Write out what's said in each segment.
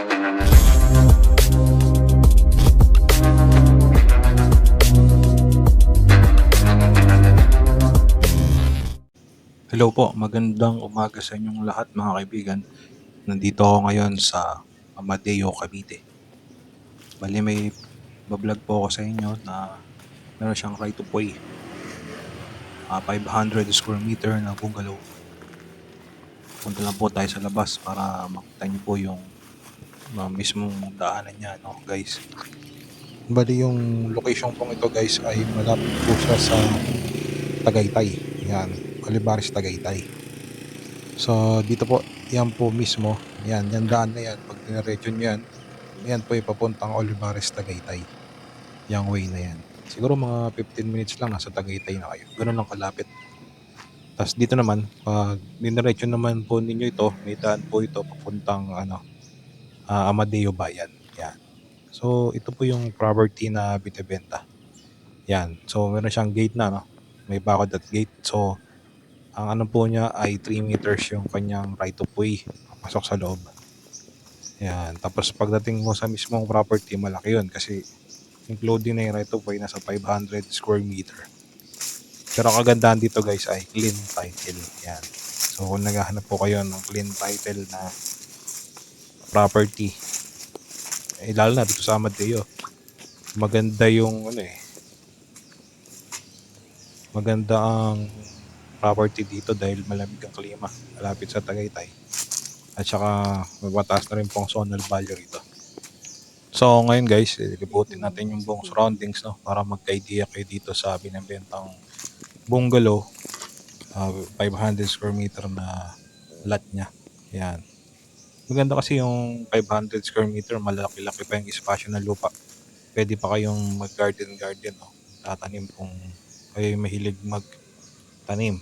Hello po, magandang umaga sa inyong lahat mga kaibigan. Nandito ako ngayon sa Amadeo, Cavite. Bali may bablog po ako sa inyo na meron siyang right to way. 500 square meter na bungalow. Punta lang po tayo sa labas para makita niyo po yung mismong daanan niya, no, guys. Bali yung location pong ito guys ay malapit po siya sa Tagaytay. Yan, Olivares Tagaytay. So dito po, yan po mismo. Yan, yung daan na yan. Pag diniretso nyo yan, yan po papuntang Olivares Tagaytay. Yung way na yan. Siguro mga 15 minutes lang nasa Tagaytay na kayo. Ganun lang kalapit. Tapos dito naman, pag diniretso naman po ninyo ito, may daan po ito papuntang Amadeo Bayan. Yan. So ito po yung property na binibenta. Yan. So meron siyang gate na, no? May bakod at gate. So ang ano po niya ay 3 meters yung kanyang right of way pasok sa loob. Yan. Tapos pagdating mo sa mismong property, malaki yun kasi including na yung right of way, nasa 500 square meter. Pero kagandahan dito guys ay clean title. Yan. So kung naghahanap po kayo ng clean title na property, lalo na dito sa Amadeo, maganda yung maganda ang property dito dahil malamig ang klima, malapit sa Tagaytay. At saka mabataas na rin pong zonal value rito. So ngayon guys, libutin natin yung buong surroundings, no, para magka-idea kayo dito sa binibentang bungalow, 500 square meter na lot niya. Yan. Maganda kasi yung 500 square meter, malaki-laki pa yung espasyo ng lupa. Pwede pa kayong mag-garden, no? Tatanim kung kayo mahilig magtanim.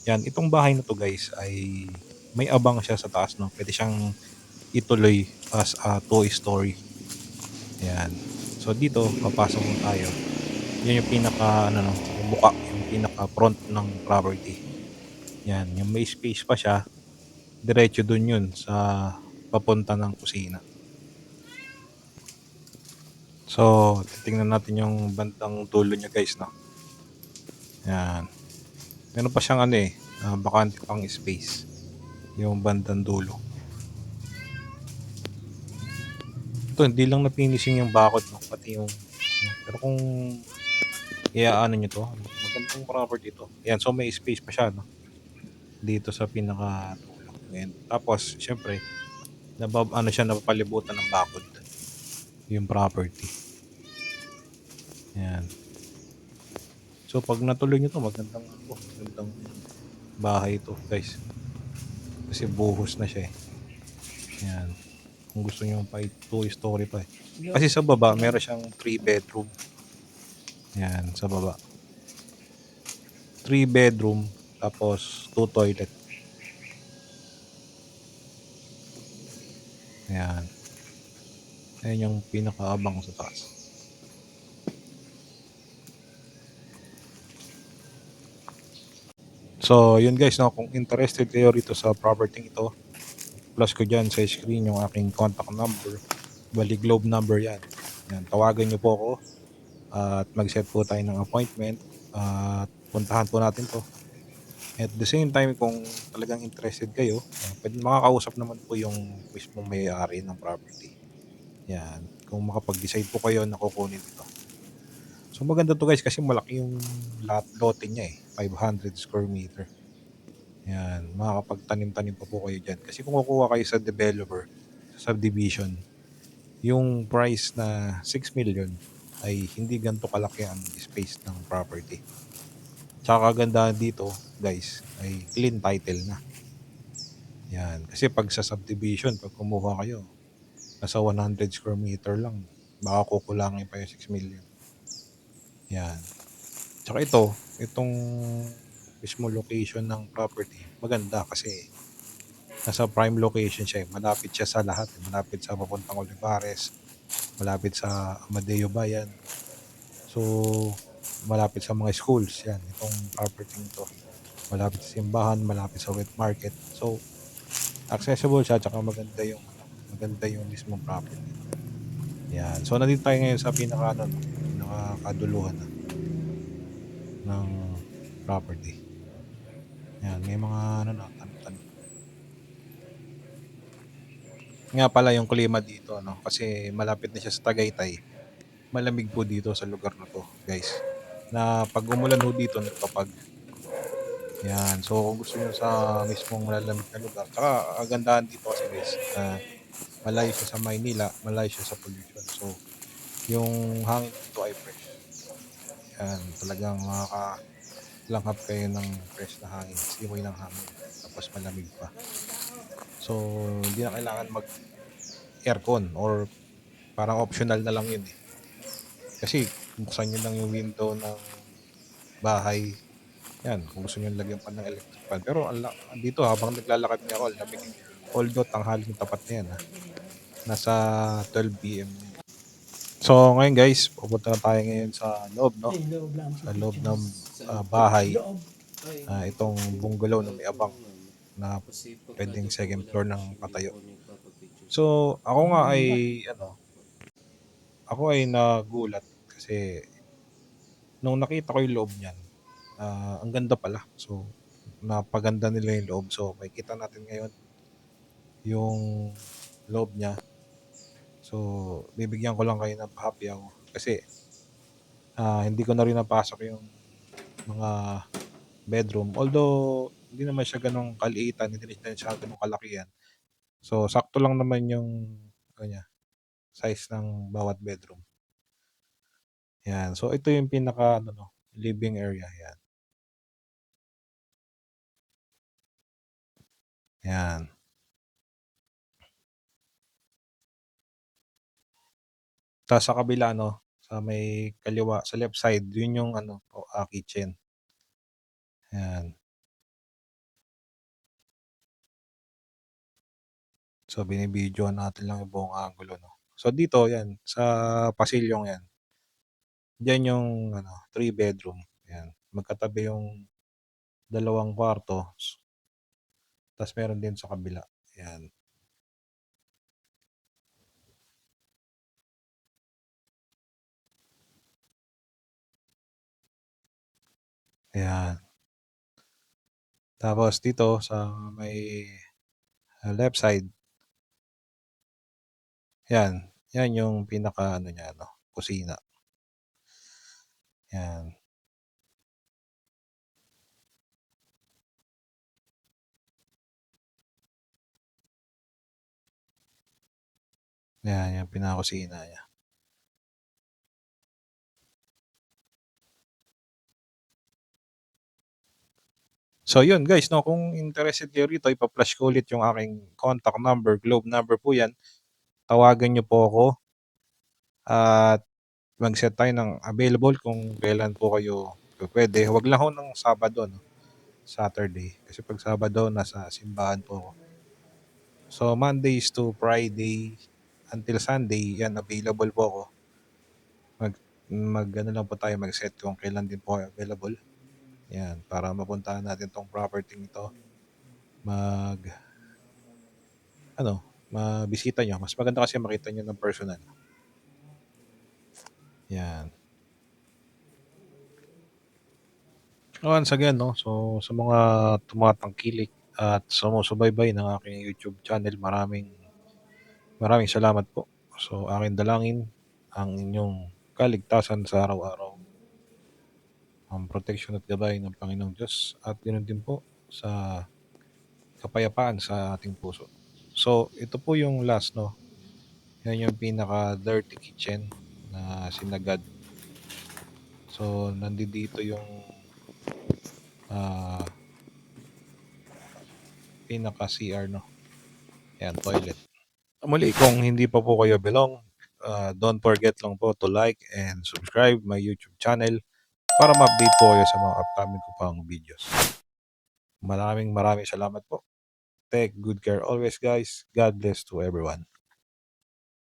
Yan, itong bahay na to guys ay may abang siya sa taas, no? Pwede siyang ituloy as a 2-story. Yan. So dito, papasok mo tayo. Yan yung pinaka yung buka, yung pinaka front ng property. Yan, yung may space pa siya. Diretso dun yun sa papunta ng kusina. So, titingnan natin yung bandang dulo niya guys, no? Yan. Meron pa siyang bakante pang space. Yung bandang dulo. Ito, hindi lang na-finishing yung bakod, no? Pati yung pero kung iaano nyo to, magandang property ito. Yan, so may space pa siya, no? Dito sa pinaka dulo. Tapos, syempre, siya, napapalibutan ng bakod. Yung property. Yan. So, pag natuloy nyo to, magandang bahay ito, guys. Kasi buhos na siya eh. Yan. Kung gusto nyo pa 2-story pa eh. Kasi sa baba, meron siyang 3 bedroom. Yan, sa baba. 3 bedroom, tapos 2 toilet. Yan. Ayan yung pinakaabang sa taas. So, yun guys, no, kung interested kayo rito sa property ito, plus ko dyan sa screen yung aking contact number. Bali, Globe number yan. Yan, tawagan nyo po ako at mag-set po tayo ng appointment at puntahan po natin to. At the same time, kung talagang interested kayo, pwede makakausap naman po yung mismong may-ari ng property. Yan, kung makapag-decide po kayo na kukunin ito. So maganda to guys kasi malaki yung lote niya eh, 500 square meter. Yan, makakapagtanim-tanim pa po kayo dyan. Kasi kung kukuha kayo sa developer, sa subdivision, yung price na 6 million ay hindi ganito kalaki ang space ng property. Tsaka kagandahan dito guys ay clean title na. Yan, kasi pag sa subdivision, pag kumuha kayo, nasa 100 square meter lang, baka kukulangin pa yung 6 million. Yan. Tsaka itong mismo location ng property, maganda kasi nasa prime location siya. Malapit siya sa lahat. Malapit sa papuntang Olivares, malapit sa Amadeo Bayan. So, malapit sa mga schools. Yan, itong property nito. Malapit sa simbahan, malapit sa wet market. So, accessible siya, tsaka maganda yung maganda yung mismong property. Yan. So nandito tayo ngayon sa pinakakaduluhan ng property. Yan, may mga tanim-tanim. Nga pala yung klima dito, kasi malapit na siya sa Tagaytay. Malamig po dito sa lugar na to, guys. Na pag umulan ho dito, nagpapag. Yan. So kung gusto niyo sa mismong malalamig na lugar, tsaka kagandahan dito kasi guys, malayo siya sa Maynila, malayo siya sa pollution. So yung hangin dito ay fresh. Yan, talagang makakalanghap kayo ng fresh na hangin, simoy ng hangin, tapos malamig pa. So hindi na kailangan mag aircon or parang optional na lang yun eh. Kasi buksan nyo lang yung window ng bahay. Yan, kung gusto nyo lagyan pa ng electric fan. Pero dito habang naglalakad nga ako, lamig. Although tanghaling tapat na yan. Nasa 12 PM. So ngayon guys, pupunta na tayo ngayon sa loob, no? Sa loob ng bahay. Itong bungalow na may abang na pwedeng second floor ng patayo. So ako ay nagulat kasi nung nakita ko yung loob niyan, ang ganda pala. So napaganda nila yung loob. So makikita natin ngayon yung loob niya. So bibigyan ko lang kayo ng hapyaw kasi hindi ko na rin napasok yung mga bedroom. Although hindi naman siya ganong kaliitan, hindi rin siya ganong kalakihan. So sakto lang naman yung size ng bawat bedroom. Yan. So ito yung pinaka living area yan. Yan. Tapos sa kabila sa may kaliwa, sa left side, yun yung kitchen. Yan. So binibidyo natin lang yung buong angulo, So dito yan, sa pasilyong yan. Diyan yung 3 bedroom. Yan. Magkatabi yung dalawang kwarto. Tapos meron din sa kabila. Yan. Yan. Tapos dito sa may left side, yan. Yan yung pinaka niya, kusina. Yan. Yan, yung pinaka-kusina niya. So yun guys, kung interested kayo rito, ipa-flash ko ulit yung aking contact number, globe number po yan. Tawagan nyo po ako at mag-set tayo ng available kung kailan po kayo pwede. Huwag lang ho ng Sabado, Saturday. Kasi pag Sabado, nasa simbahan po ako. So Mondays to Friday until Sunday, yan, available po ako. Lang po tayo mag-set kung kailan din po available. Yan, para mapuntahan natin tong property nito. Mabisita nyo. Mas maganda kasi makita nyo ng personal. Yan. Once again, so sa mga tumatangkilik at sumusubaybay ng aking YouTube channel, maraming salamat po. So aking dalangin ang inyong kaligtasan sa araw-araw, ang protection at gabay ng Panginoong Diyos, at ganoon din po sa kapayapaan sa ating puso. So ito po yung last, yan yung pinaka dirty kitchen na sinagad. So nandito yung pinaka CR, yan, toilet. Muli, kung hindi pa po kayo belong, don't forget lang po to like and subscribe my YouTube channel para ma-update po kayo sa mga upcoming ko pang videos. Maraming salamat po. Take good care always, guys. God bless to everyone.